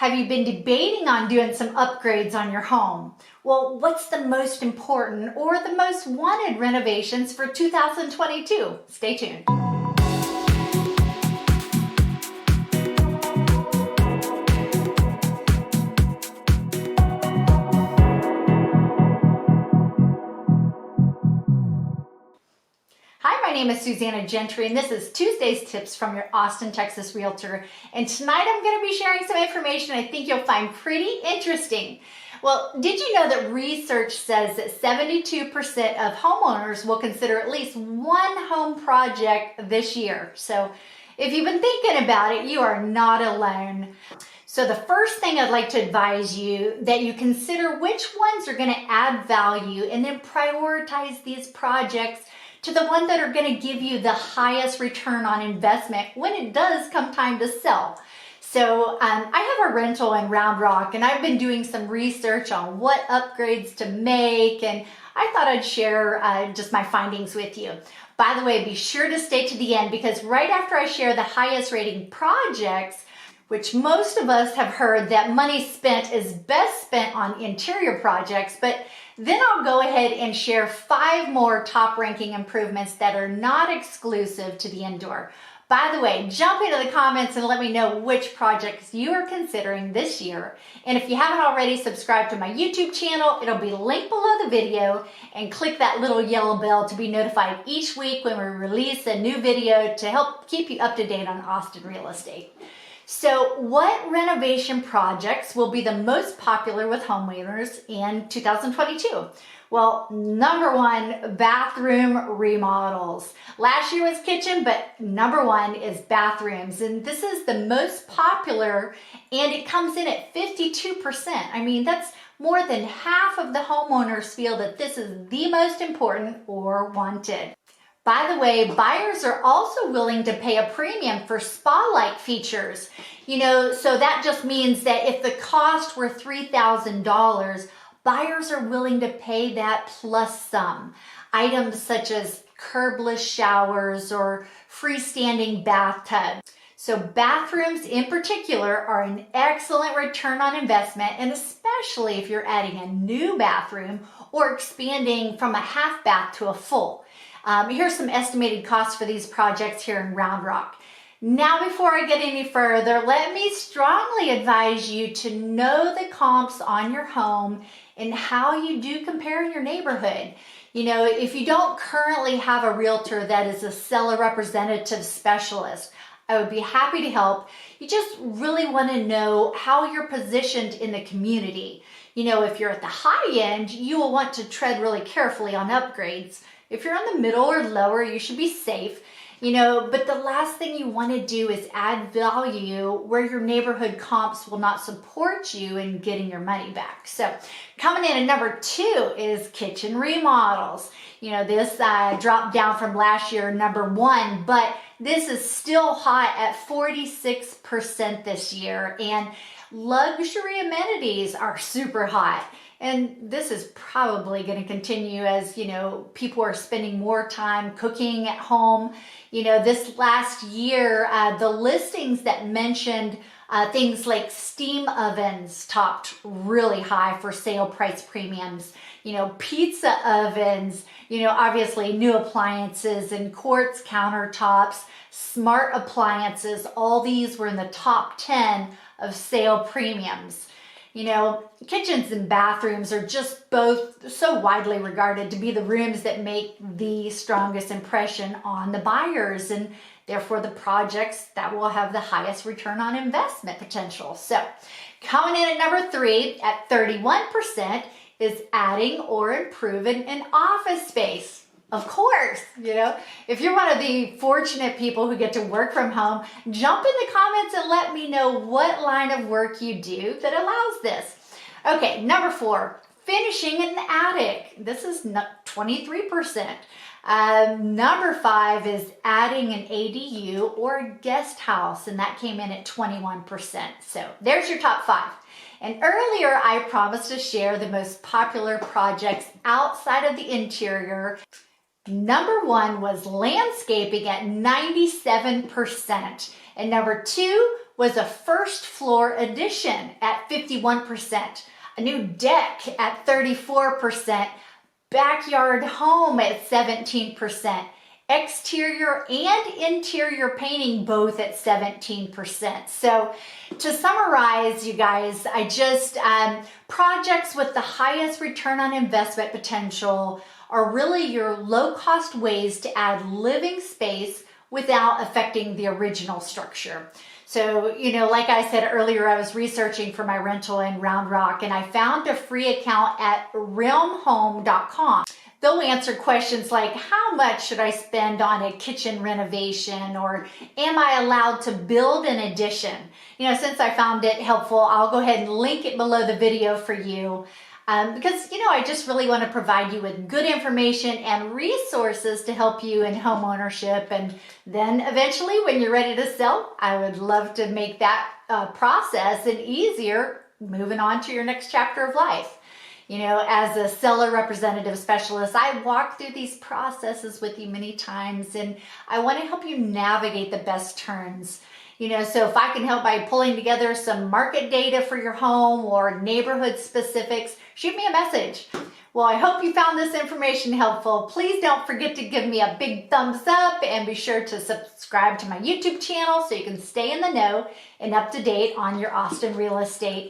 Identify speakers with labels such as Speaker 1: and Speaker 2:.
Speaker 1: Have you been debating on doing some upgrades on your home? Well, what's the most important or the most wanted renovations for 2022? Stay tuned. Hi, my name is Susanna Gentry, and this is Tuesday's Tips from your Austin, Texas Realtor. And tonight I'm going to be sharing some information I think you'll find pretty interesting. Well, did you know that research says that 72% of homeowners will consider at least one home project this year? So if you've been thinking about it, you are not alone. So the first thing I'd like to advise you that you consider which ones are going to add value and then prioritize these projects to the ones that are going to give you the highest return on investment when it does come time to sell. So I have a rental in Round Rock, and I've been doing some research on what upgrades to make, and I thought I'd share just my findings with you. By the way, be sure to stay to the end, because right after I share the highest rating projects, which most of us have heard that money spent is best spent on interior projects, but then I'll go ahead and share 5 more top ranking improvements that are not exclusive to the indoor. By the way, jump into the comments and let me know which projects you are considering this year. And if you haven't already subscribed to my YouTube channel, it'll be linked below the video, and click that little yellow bell to be notified each week when we release a new video to help keep you up to date on Austin real estate. So what renovation projects will be the most popular with homeowners in 2022? Well, number 1, bathroom remodels. Last year was kitchen, but number 1 is bathrooms. And this is the most popular, and it comes in at 52%. I mean, that's more than half of the homeowners feel that this is the most important or wanted. By the way, buyers are also willing to pay a premium for spa-like features. So that just means that if the cost were $3,000, buyers are willing to pay that plus some. Items such as curbless showers or freestanding bathtubs. So bathrooms in particular are an excellent return on investment, and especially if you're adding a new bathroom or expanding from a half bath to a full. Here's some estimated costs for these projects here in Round Rock. Now, before I get any further, let me strongly advise you to know the comps on your home and how you do compare in your neighborhood. If you don't currently have a realtor that is a seller representative specialist, I would be happy to help. You just really want to know how you're positioned in the community. If you're at the high end, you will want to tread really carefully on upgrades. If you're in the middle or lower, you should be safe, but the last thing you want to do is add value where your neighborhood comps will not support you in getting your money back. So coming in at number 2 is kitchen remodels. This dropped down from last year, number 1, but this is still hot at 46% this year, and luxury amenities are super hot. And this is probably going to continue as, people are spending more time cooking at home. This last year, the listings that mentioned things like steam ovens topped really high for sale price premiums. Pizza ovens, obviously new appliances and quartz countertops, smart appliances, all these were in the top 10 of sale premiums. Kitchens and bathrooms are just both so widely regarded to be the rooms that make the strongest impression on the buyers, and therefore the projects that will have the highest return on investment potential. So coming in at number 3 at 31% is adding or improving an office space. Of course, if you're one of the fortunate people who get to work from home, jump in the comments and let me know what line of work you do that allows this. Okay, number 4, finishing an attic. This is 23%. Number 5 is adding an ADU or a guest house, and that came in at 21%. So there's your top 5. And earlier I promised to share the most popular projects outside of the interior. Number 1 was landscaping at 97%. And number 2 was a first floor addition at 51%, a new deck at 34%, backyard home at 17%, exterior and interior painting both at 17%. So to summarize, you guys, I just, projects with the highest return on investment potential are really your low-cost ways to add living space without affecting the original structure. So, like I said earlier, I was researching for my rental in Round Rock, and I found a free account at realmhome.com. They'll answer questions like, how much should I spend on a kitchen renovation, or am I allowed to build an addition? Since I found it helpful, I'll go ahead and link it below the video for you. Because, I just really want to provide you with good information and resources to help you in home ownership. And then eventually when you're ready to sell, I would love to make that process and easier moving on to your next chapter of life. As a seller representative specialist, I walk through these processes with you many times, and I want to help you navigate the best turns. So if I can help by pulling together some market data for your home or neighborhood specifics, shoot me a message. Well, I hope you found this information helpful. Please don't forget to give me a big thumbs up and be sure to subscribe to my YouTube channel so you can stay in the know and up to date on your Austin real estate.